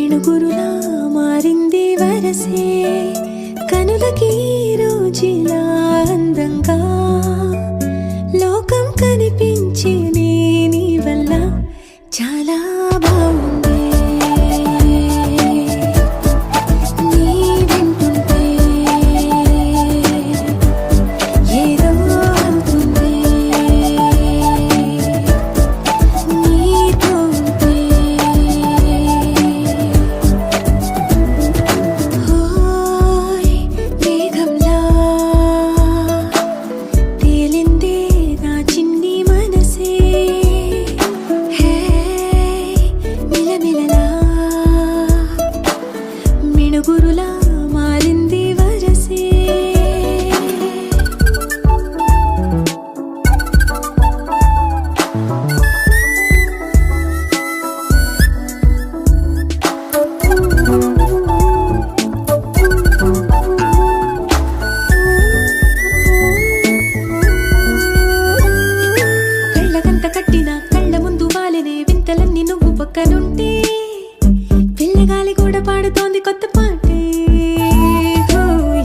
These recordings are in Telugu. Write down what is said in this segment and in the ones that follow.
మిణుగురులా మారింది వరసే కనులకి రోజులా అందంగా లోకం కనిపించే నీ వల్ల చాలా బాగుంది నీ వింటుంటే ఏదో అవుతుంది నీతో ఉంటే హోయ్ మేఘంలా తేలిందే నా చిన్ని మనసే హే మిలమిలలా మిణుగురులా మారింది వరసే కళ్ళకంత కట్టిన కళ్ళ ముందు వాలినే వింతలన్నీ నువ్వు పక్కనుంటే పిల్లగాలి కూడా పాడుతోంది కొత్త పాటే ఓ,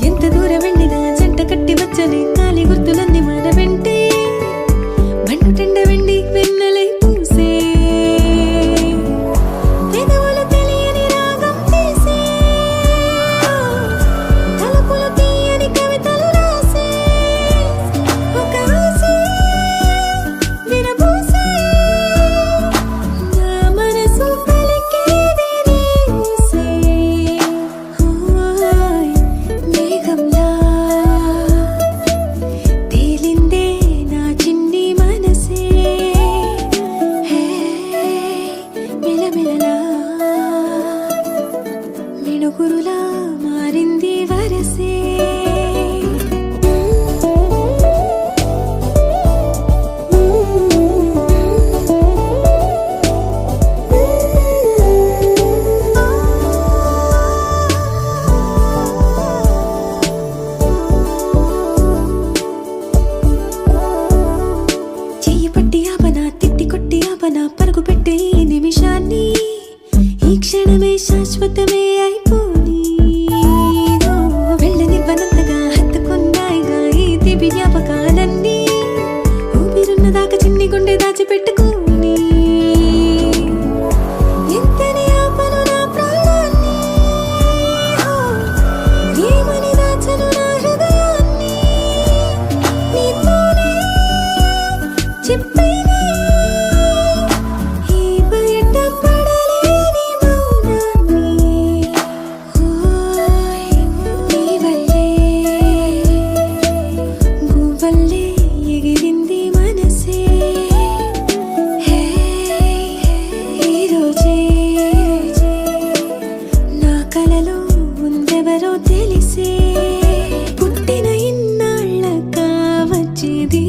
ఎంత దూరం వెళ్ళినా జంట కట్టి వచ్చని గాలి గుర్తులన్నీ మన వెంటే బండుటెండ వెండి వెన్నెలై పూసే పెదవులు తెలియని రాగం తీసే తలుపులు తీయని కవితలు రాసే ఒక ఆసే విరబూసే నా మనసు పలికేది రేసే హోయ్ మేఘంలా తేలిందే నా చిన్ని మనసే హే మిలమిలలా మిణుగురులా మారింది వరసే చెయ్యి పట్టి ఆపనా తిట్టి కొట్టి ఆపనా పరుగు పెట్టే ఈ నిమిషాన్ని ఈ క్షణమే శాశ్వతమే అయిపోని ఓ, వెళ్ళనివ్వనంతగా హత్తుకున్నాయిగా ఈ దివ్య జ్ఞాపకాలన్నీ ఊపిరున్నదాకా చిన్ని గుండె దాచిపెట్టుకోని ఎంతని ఆపను నా ప్రాణాన్ని ఓ, ఏమని దాచను నా హృదయాన్ని నీతోనే చెప్పేనే ఈ బయట పడలేని మౌనాన్ని హోయ్ నీ వల్లే గువ్వల్లే ఎగిరింది మనసే హే ఈ రోజే నా కలలో ఉందెవరో తెలిసే పుట్టిన ఇన్నాళ్ళకా వచ్చేది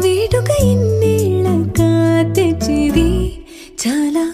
వేడుక ఇన్నేళ్ళకా తెచ్చేది చాలా